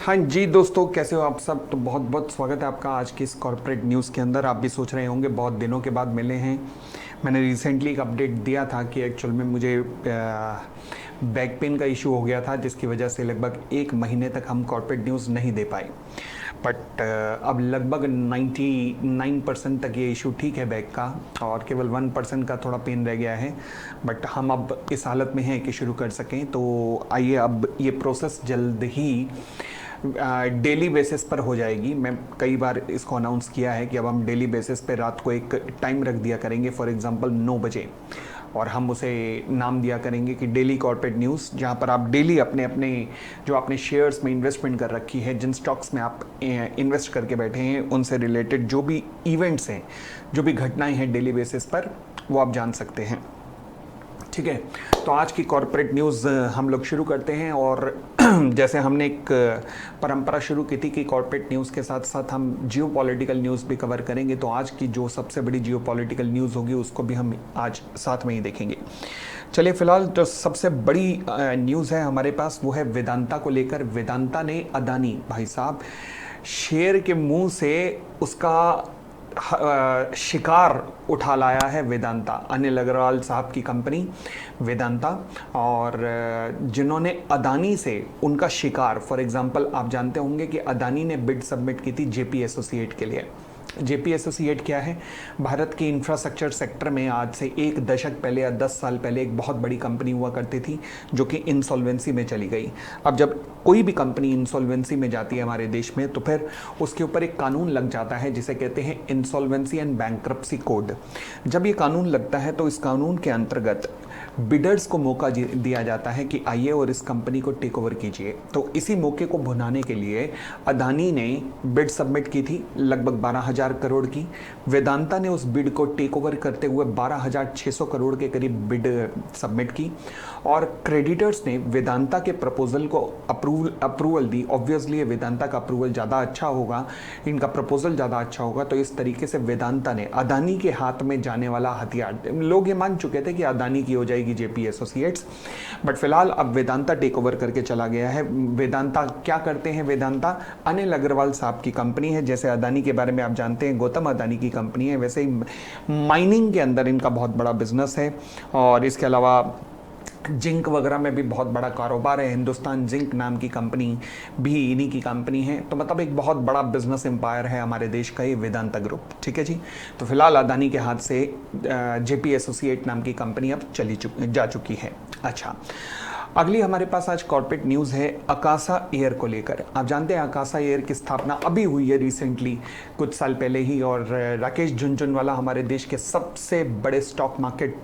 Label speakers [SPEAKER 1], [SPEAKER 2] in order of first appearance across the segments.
[SPEAKER 1] हाँ जी दोस्तों, कैसे हो आप सब। तो बहुत बहुत स्वागत है आपका आज की इस कॉर्पोरेट न्यूज़ के अंदर। आप भी सोच रहे होंगे बहुत दिनों के बाद मिले हैं। मैंने रिसेंटली एक अपडेट दिया था कि एक्चुअल में मुझे बैक पेन का इशू हो गया था, जिसकी वजह से लगभग एक महीने तक हम कॉर्पोरेट न्यूज़ नहीं दे पाए। बट अब लगभग 99% तक ये इशू ठीक है बैक का, और केवल 1% का थोड़ा पेन रह गया है। बट हम अब इस हालत में हैं कि शुरू कर सकें। तो आइए, अब ये प्रोसेस जल्द ही डेली बेसिस पर हो जाएगी। मैं कई बार इसको अनाउंस किया है कि अब हम डेली बेसिस पे रात को एक टाइम रख दिया करेंगे, फॉर एग्जांपल 9 बजे, और हम उसे नाम दिया करेंगे कि डेली कॉर्पोरेट न्यूज़, जहां पर आप डेली अपने अपने जो आपने शेयर्स में इन्वेस्टमेंट कर रखी है, जिन स्टॉक्स में आप इन्वेस्ट करके बैठे हैं, उनसे रिलेटेड जो भी इवेंट्स हैं, जो भी घटनाएं हैं डेली बेसिस पर, वो आप जान सकते हैं। ठीक है, तो आज की कॉर्पोरेट न्यूज़ हम लोग शुरू करते हैं। और जैसे हमने एक परंपरा शुरू की थी कि कॉर्पोरेट न्यूज़ के साथ साथ हम जियो पॉलिटिकल न्यूज़ भी कवर करेंगे, तो आज की जो सबसे बड़ी जियो पॉलिटिकल न्यूज़ होगी उसको भी हम आज साथ में ही देखेंगे। चलिए, फिलहाल जो सबसे बड़ी न्यूज़ है हमारे पास वो है वेदांता को लेकर। वेदांता ने अदानी भाई साहब शेर के मुंह से उसका शिकार उठा लाया है वेदांता, अनिल अग्रवाल साहब की कंपनी वेदांता। और जिन्होंने अदानी से उनका शिकार, फॉर एग्जांपल आप जानते होंगे कि अदानी ने बिड सबमिट की थी जेपी एसोसिएट के लिए। जेपी एसोसिएट क्या है? भारत के इंफ्रास्ट्रक्चर सेक्टर में आज से एक दशक पहले या 10 साल पहले एक बहुत बड़ी कंपनी हुआ करती थी, जो कि इंसॉल्वेंसी में चली गई। अब जब कोई भी कंपनी इंसॉल्वेंसी में जाती है हमारे देश में, तो फिर उसके ऊपर एक कानून लग जाता है जिसे कहते हैं इंसॉल्वेंसी एंड बैंक्रप्सी कोड। जब ये कानून लगता है तो इस कानून के अंतर्गत बिडर्स को मौका दिया जाता है कि आइए और इस कंपनी को टेक ओवर कीजिए। तो इसी मौके को भुनाने के लिए अदानी ने बिड सबमिट की थी लगभग 12,000 करोड़ की। वेदांता ने उस बिड को टेक ओवर करते हुए 12,600 करोड़ के करीब बिड सबमिट की, और क्रेडिटर्स ने वेदांता के प्रपोजल को अप्रूवल दी। ऑब्वियसली वेदांता का अप्रूवल ज़्यादा अच्छा होगा, इनका प्रपोजल ज़्यादा अच्छा होगा। तो इस तरीके से वेदांता ने अदानी के हाथ में जाने वाला हथियार, लोग ये मान चुके थे कि अदानी की हो जाएगी जेपी एसोसिएट्स, बट फिलहाल अब वेदांता टेक ओवर करके चला गया है। वेदांता क्या करते हैं? वेदांता अनिल अग्रवाल साहब की कंपनी है। जैसे अदानी के बारे में आप जानते हैं गौतम अदानी की कंपनी है, वैसे ही माइनिंग के अंदर इनका बहुत बड़ा बिजनेस है। और इसके अलावा जिंक वगैरह में भी बहुत बड़ा कारोबार है। हिंदुस्तान जिंक नाम की कंपनी भी इन्हीं की कंपनी है। तो मतलब एक बहुत बड़ा बिजनेस एम्पायर है हमारे देश का ये वेदांता ग्रुप। ठीक है जी। तो फिलहाल अदानी के हाथ से जेपी एसोसिएट नाम की कंपनी अब जा चुकी है। अच्छा, अगली हमारे पास आज कॉर्पोरेट न्यूज़ है आकाशा एयर को लेकर। आप जानते हैं आकाशा एयर की स्थापना अभी हुई है रिसेंटली, कुछ साल पहले ही। और राकेश झुनझुनवाला हमारे देश के सबसे बड़े स्टॉक मार्केट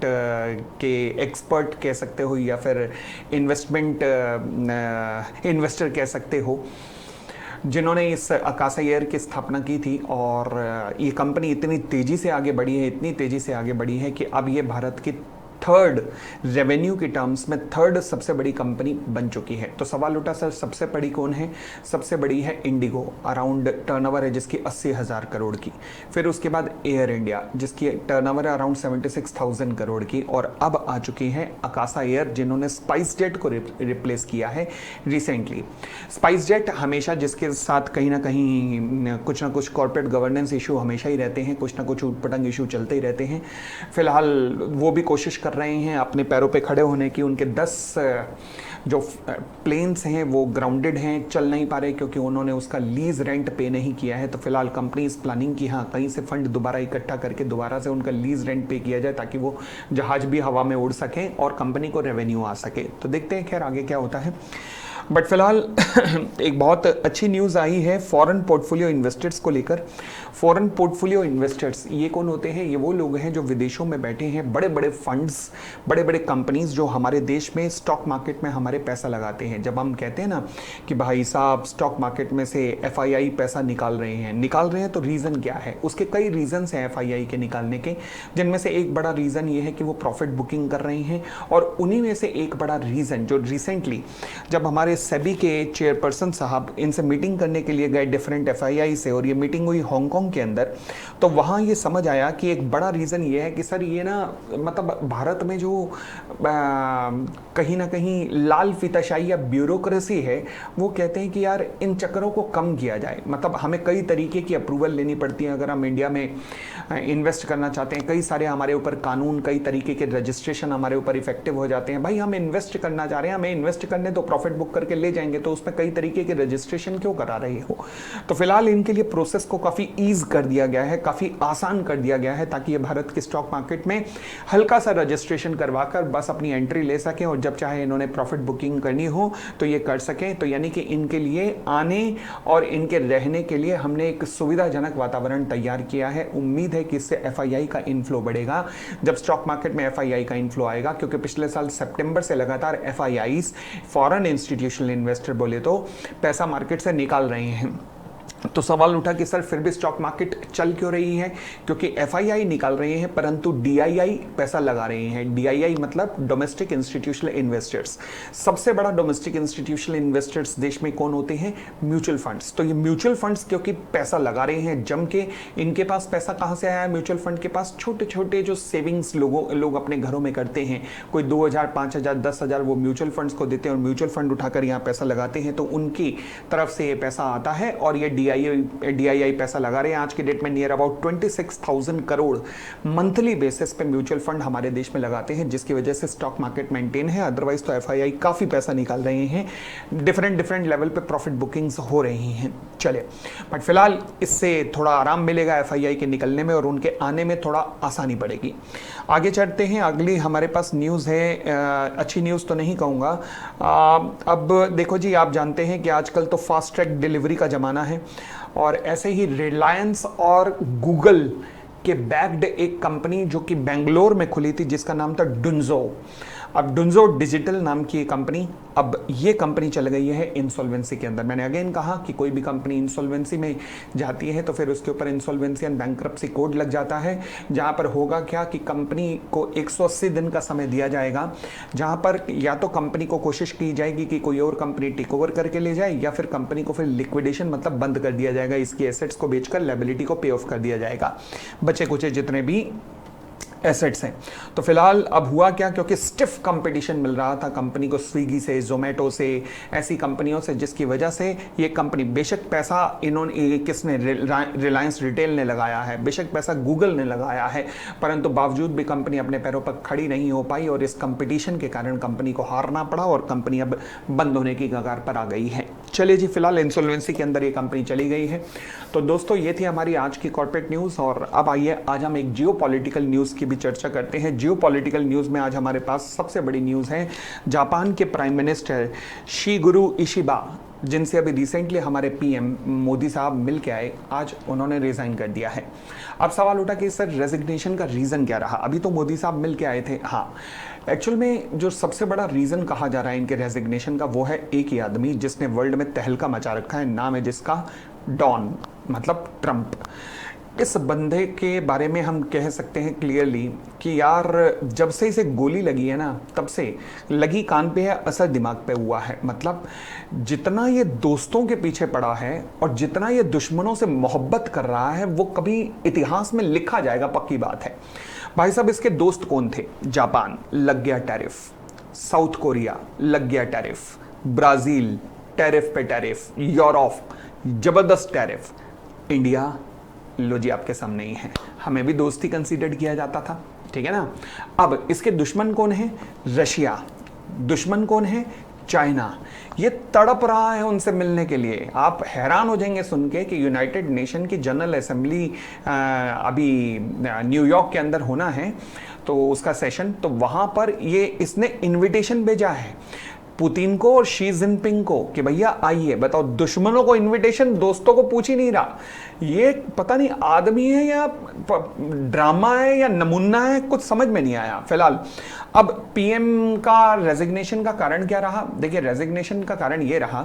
[SPEAKER 1] के एक्सपर्ट कह सकते हो, या फिर इन्वेस्टर कह सकते हो, जिन्होंने इस आकाशा एयर की स्थापना की थी। और ये कंपनी इतनी तेज़ी से आगे बढ़ी है, इतनी तेज़ी से आगे बढ़ी है कि अब ये भारत की थर्ड रेवेन्यू के टर्म्स में थर्ड सबसे बड़ी कंपनी बन चुकी है। तो सवाल उठा, सर सबसे बड़ी कौन है? सबसे बड़ी है इंडिगो, अराउंड टर्नओवर है जिसकी 80,000 करोड़ की। फिर उसके बाद एयर इंडिया, जिसकी टर्नओवर है अराउंड 76,000 करोड़ की। और अब आ चुकी है आकाशा एयर, जिन्होंने स्पाइस जेट को रिप्लेस किया है रिसेंटली। स्पाइस जेट हमेशा, जिसके साथ कहीं ना कहीं कुछ ना कुछ कॉर्पोरेट गवर्नेंस इशू हमेशा ही रहते हैं, कुछ ना कुछ उटपटांग इशू चलते ही रहते हैं। फिलहाल वो भी कोशिश कर रहे हैं अपने पैरों पे खड़े होने की। उनके 10 जो प्लेन्स हैं वो ग्राउंडेड हैं, चल नहीं पा रहे क्योंकि उन्होंने उसका लीज रेंट पे नहीं किया है। तो फिलहाल कंपनी इस प्लानिंग की, हाँ, कहीं से फंड दोबारा इकट्ठा करके दोबारा से उनका लीज रेंट पे किया जाए, ताकि वो जहाज भी हवा में उड़ सकें और कंपनी को रेवेन्यू आ सके। तो देखते हैं खैर आगे क्या होता है। बट फिलहाल एक बहुत अच्छी न्यूज़ आई है फॉरेन पोर्टफोलियो इन्वेस्टर्स को लेकर। फॉरेन पोर्टफोलियो इन्वेस्टर्स ये कौन होते हैं? ये वो लोग हैं जो विदेशों में बैठे हैं, बड़े बड़े फंड्स, बड़े बड़े कंपनीज जो हमारे देश में स्टॉक मार्केट में हमारे पैसा लगाते हैं। जब हम कहते हैं ना कि भाई साहब स्टॉक मार्केट में से एफआईआई पैसा निकाल रहे हैं, तो रीज़न क्या है? उसके कई रीज़न्स हैं एफआईआई के निकालने के, जिनमें से एक बड़ा रीज़न ये है कि वो प्रॉफिट बुकिंग कर रहे हैं। और उन्हीं में से एक बड़ा रीज़न जो रिसेंटली जब हमारे सेबी के चेयरपर्सन साहब इनसे मीटिंग करने के लिए गए डिफरेंट एफआईआई से, और ये मीटिंग हुई हांगकांग के अंदर। तो वहाँ ये समझ आया कि एक बड़ा रीज़न ये है कि सर ये ना मतलब भारत में जो कहीं ना कहीं लाल फीताशाही या ब्यूरोक्रेसी है, वो कहते हैं कि यार इन चक्करों को कम किया जाए। मतलब हमें कई तरीके की अप्रूवल लेनी पड़ती है अगर हम इंडिया में इन्वेस्ट करना चाहते हैं। कई सारे हमारे ऊपर कानून, कई तरीके के रजिस्ट्रेशन हमारे ऊपर इफेक्टिव हो जाते हैं। भाई हम इन्वेस्ट करना चाह रहे हैं, हमें इन्वेस्ट करने तो प्रॉफिट बुक करके ले जाएंगे, तो उसमें कई तरीके के रजिस्ट्रेशन क्यों करा रहे हो। तो फिलहाल इनके लिए प्रोसेस को काफ़ी ईज कर दिया गया है, काफ़ी आसान कर दिया गया है, ताकि ये भारत के स्टॉक मार्केट में हल्का सा रजिस्ट्रेशन करवाकर बस अपनी एंट्री ले सकें, और जब चाहे इन्होंने प्रॉफिट बुकिंग करनी हो तो ये कर सकें। तो यानी कि इनके लिए आने और इनके रहने के लिए हमने एक सुविधाजनक वातावरण तैयार किया है। उम्मीद है कि इससे एफआईआई का इनफ्लो बढ़ेगा जब स्टॉक मार्केट में एफआईआई का इनफ्लो आएगा, क्योंकि पिछले साल सितंबर से लगातार एफआईआईज, फॉरेन इंस्टीट्यूशनल इन्वेस्टर बोले तो, पैसा मार्केट से निकाल रहे हैं। तो सवाल उठा कि सर फिर भी स्टॉक मार्केट चल क्यों रही है, क्योंकि एफआईआई निकाल रहे हैं परंतु डीआईआई पैसा लगा रहे हैं। डीआईआई मतलब डोमेस्टिक इंस्टीट्यूशनल इन्वेस्टर्स। सबसे बड़ा डोमेस्टिक इंस्टीट्यूशनल इन्वेस्टर्स देश में कौन होते हैं? Mutual funds. तो ये म्यूचुअल फंड्स क्योंकि पैसा लगा रहे हैं जम के, इनके पास पैसा कहां से आया है? म्यूचुअल फंड के पास छोटे छोटे जो सेविंग्स लोग अपने घरों में करते हैं, कोई 2000, 5000, 10,000 वो म्यूचुअल फंड्स को देते हैं, और म्यूचुअल फंड उठाकर यहाँ पैसा लगाते हैं, तो उनकी तरफ से ये पैसा आता है और ये डीआईआई पैसा लगा रहे हैं। आज की डेट में near about 26,000 crore monthly basis पे म्यूचुअल फंड हमारे देश में लगाते हैं, जिसकी वजह से स्टॉक मार्केट मेंटेन है। अदरवाइज तो एफआईआई काफी पैसा निकाल रहे हैं, डिफरेंट लेवल पे प्रॉफिट बुकिंग्स हो रही हैं। चले, बट फिलहाल इससे थोड़ा आराम मिलेगा एफआईआई के निकलने में, और उनके आने में थोड़ा आसानी पड़ेगी। आगे चलते हैं, अगली हमारे पास न्यूज़ है, अच्छी न्यूज़ तो नहीं कहूँगा। अब देखो जी, आप जानते हैं कि आजकल तो फास्ट ट्रैक डिलीवरी का ज़माना है, और ऐसे ही रिलायंस और गूगल के बैक्ड एक कंपनी जो कि बेंगलोर में खुली थी, जिसका नाम था डुंजो। अब डुंजो डिजिटल नाम की ये कंपनी, अब ये कंपनी चल गई है इंसॉल्वेंसी के अंदर। मैंने अगेन कहा कि कोई भी कंपनी इंसॉल्वेंसी में जाती है तो फिर उसके ऊपर इंसॉल्वेंसी एंड बैंक्रप्सी कोड लग जाता है, जहां पर होगा क्या कि कंपनी को 180 दिन का समय दिया जाएगा, जहां पर या तो कंपनी को कोशिश की जाएगी कि कोई और कंपनी टेक ओवर करके ले जाए, या फिर कंपनी को फिर लिक्विडेशन मतलब बंद कर दिया जाएगा, इसकी एसेट्स को बेचकर लायबिलिटी को पे ऑफ कर दिया जाएगा, बचे कुचे जितने भी एसेट्स हैं। तो फिलहाल अब हुआ क्या, क्योंकि स्टिफ कंपटीशन मिल रहा था कंपनी को स्विगी से, जोमेटो से, ऐसी कंपनियों से, जिसकी वजह से ये कंपनी, बेशक पैसा इन्होंने किसने, रिलायंस रिटेल ने लगाया है, बेशक पैसा गूगल ने लगाया है, परंतु बावजूद भी कंपनी अपने पैरों पर खड़ी नहीं हो पाई, और इस कंपटीशन के कारण कंपनी को हारना पड़ा, और कंपनी अब बंद होने की कगार पर आ गई है। चलिए जी, फिलहाल इंसॉल्वेंसी के अंदर ये कंपनी चली गई है। तो दोस्तों, ये थी हमारी आज की कॉर्पोरेट न्यूज़, और अब आइए आज हम एक जियोपॉलिटिकल न्यूज़ की भी चर्चा करते हैं। जियोपॉलिटिकल न्यूज़ में आज हमारे पास सबसे बड़ी न्यूज़ है, जापान के प्राइम मिनिस्टर शिगुरु इशिबा, जिनसे अभी रिसेंटली हमारे पीएम मोदी साहब मिल के आए, आज उन्होंने रिज़ाइन कर दिया है। अब सवाल उठा कि सर रेजिग्नेशन का रीज़न क्या रहा? अभी तो मोदी साहब मिल के आए थे। हाँ, एक्चुअल में जो सबसे बड़ा रीज़न कहा जा रहा है इनके रेजिग्नेशन का, वो है एक ही आदमी जिसने वर्ल्ड में तहलका मचा रखा है, नाम है जिसका डॉन, मतलब ट्रंप। इस बंदे के बारे में हम कह सकते हैं क्लियरली कि यार जब से इसे गोली लगी है ना, तब से लगी कान पे है, असर दिमाग पे हुआ है। मतलब जितना ये दोस्तों के पीछे पड़ा है और जितना ये दुश्मनों से मोहब्बत कर रहा है, वो कभी इतिहास में लिखा जाएगा, पक्की बात है। भाई साहब, इसके दोस्त कौन थे? जापान, लग गया टैरिफ, साउथ कोरिया लग गया टैरिफ, ब्राज़ील टैरिफ पे टैरिफ, यूरोप जबरदस्त टैरिफ, इंडिया लो जी आपके सामने ही है, हमें भी दोस्ती कंसीडर किया जाता था, ठीक है ना। अब इसके दुश्मन कौन है? रशिया। दुश्मन कौन है? चाइना। ये तड़प रहा है उनसे मिलने के लिए। आप हैरान हो जाएंगे सुन के कि यूनाइटेड नेशन की जनरल असेंबली अभी न्यूयॉर्क के अंदर होना है, तो उसका सेशन, तो वहां पर ये इसने इनविटेशन भेजा है पुतिन को और शी जिनपिंग को कि भैया आइए। बताओ, दुश्मनों को इनविटेशन, दोस्तों को पूछ ही नहीं रहा। ये पता नहीं आदमी है या ड्रामा है या नमूना है, कुछ समझ में नहीं आया। फिलहाल अब पीएम का रेजिग्नेशन का कारण क्या रहा? देखिए, रेजिग्नेशन का कारण ये रहा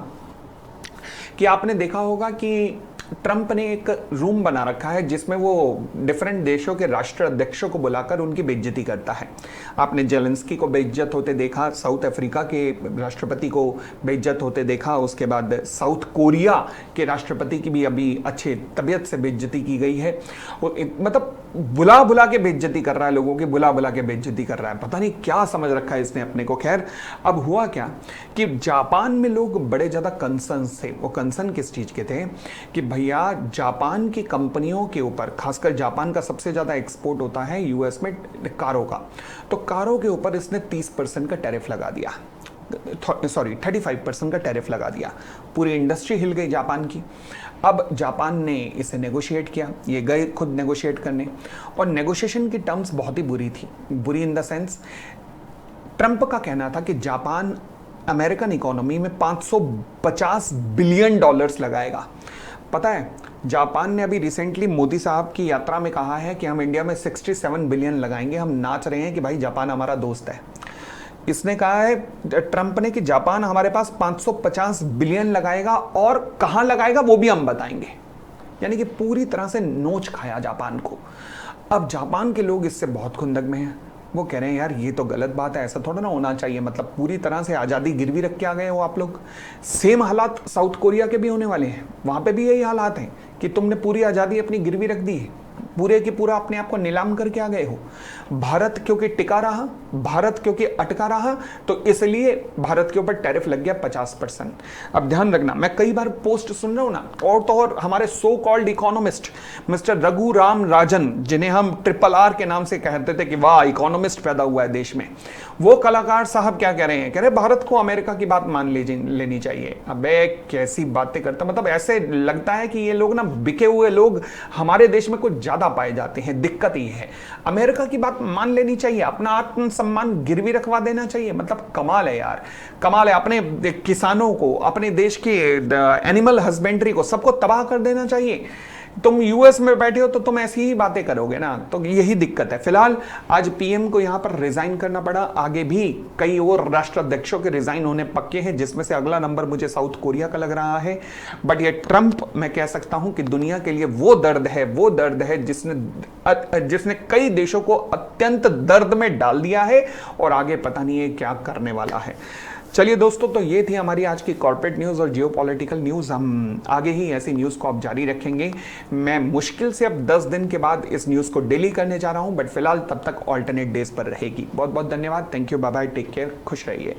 [SPEAKER 1] कि आपने देखा होगा कि ट्रंप ने एक रूम बना रखा है जिसमें वो डिफरेंट देशों के राष्ट्र अध्यक्षों को बुलाकर उनकी बेइज्जती करता है। आपने जेलेंस्की को बेइज्जत होते देखा, साउथ अफ्रीका के राष्ट्रपति को बेइज्जत होते देखा, उसके बाद साउथ कोरिया के राष्ट्रपति की भी अभी अच्छे तबीयत से बेइज्जती की गई है। मतलब बुला बुला के बेइज्जती कर रहा है, लोगों की बुला बुला के बेइज्जती कर रहा है, पता नहीं क्या समझ रखा है इसने अपने को। खैर, अब हुआ क्या कि जापान में लोग बड़े ज़्यादा कंसर्न थे। वो कंसर्न किस चीज़ के थे कि भैया जापान की कंपनियों के ऊपर, खासकर जापान का सबसे ज़्यादा एक्सपोर्ट होता है यूएस में कारों का, तो कारों के ऊपर इसने 30% का टैरिफ लगा दिया, सॉरी 35% का टैरिफ लगा दिया। पूरी इंडस्ट्री हिल गई जापान की। अब जापान ने इसे नेगोशिएट किया, ये गए खुद नेगोशिएट करने, और नेगोशिएशन की टर्म्स बहुत ही बुरी थी। बुरी इन द सेंस, ट्रंप का कहना था कि जापान अमेरिकन इकोनॉमी में $550 बिलियन लगाएगा। पता है, जापान ने अभी रिसेंटली मोदी साहब की यात्रा में कहा है कि हम इंडिया में 67 बिलियन लगाएंगे। हम नाच रहे हैं कि भाई जापान हमारा दोस्त है। इसने कहा है ट्रंप ने कि जापान हमारे पास 550 बिलियन लगाएगा, और कहां लगाएगा वो भी हम बताएंगे। यानी कि पूरी तरह से नोच खाया जापान को। अब जापान के लोग इससे बहुत खुंदक में हैं। वो कह रहे हैं यार ये तो गलत बात है, ऐसा थोड़ा ना होना चाहिए, मतलब पूरी तरह से आज़ादी गिरवी रख के आ गए हो आप लोग। सेम हालात साउथ कोरिया के भी होने वाले हैं, वहाँ पे भी यही हालात हैं कि तुमने पूरी आज़ादी अपनी गिरवी रख दी है, पूरे की पूरा अपने आप को नीलाम करके आ गए हो। भारत क्योंकि टिका रहा, भारत क्योंकि अटका रहा, तो इसलिए भारत के ऊपर टैरिफ लग गया 50%। अब ध्यान रखना, मैं कई बार पोस्ट सुन रहा हूं ना, और तो और हमारे so called economist mister Raghuram Rajan, जिन्हें हम RRR के नाम से कहते थे कि वाह इकोनॉमिस्ट पैदा हुआ है देश में, वो कलाकार साहब क्या कह रहे हैं, कह रहे भारत को अमेरिका की बात मान लेनी चाहिए। अबे कैसी बातें करता, मतलब ऐसे लगता है कि ये लोग ना बिके हुए लोग हमारे देश में कुछ ज्यादा पाए जाते हैं। दिक्कत ये है, अमेरिका की बात मान लेनी चाहिए, अपना आत्मसम्मान गिरवी रखवा देना चाहिए। मतलब कमाल है यार, कमाल है। अपने किसानों को, अपने देश के एनिमल हस्बेंड्री को, सबको तबाह कर देना चाहिए। तुम यूएस में बैठे हो तो तुम ऐसी ही बातें करोगे ना, तो यही दिक्कत है। फिलहाल आज पीएम को यहां पर रिजाइन करना पड़ा। आगे भी कई और राष्ट्राध्यक्षों के रिजाइन होने पक्के हैं, जिसमें से अगला नंबर मुझे साउथ कोरिया का लग रहा है। बट ये ट्रंप, मैं कह सकता हूं कि दुनिया के लिए वो दर्द है जिसने कई देशों को अत्यंत दर्द में डाल दिया है, और आगे पता नहीं है क्या करने वाला है। चलिए दोस्तों, तो ये थी हमारी आज की कॉर्पोरेट न्यूज़ और जियोपॉलिटिकल न्यूज़। हम आगे ही ऐसी न्यूज़ को आप जारी रखेंगे। मैं मुश्किल से अब 10 दिन के बाद इस न्यूज़ को डेली करने जा रहा हूं, बट फिलहाल तब तक ऑल्टरनेट डेज पर रहेगी। बहुत बहुत धन्यवाद। Thank you, bye bye, take care, खुश रहिए।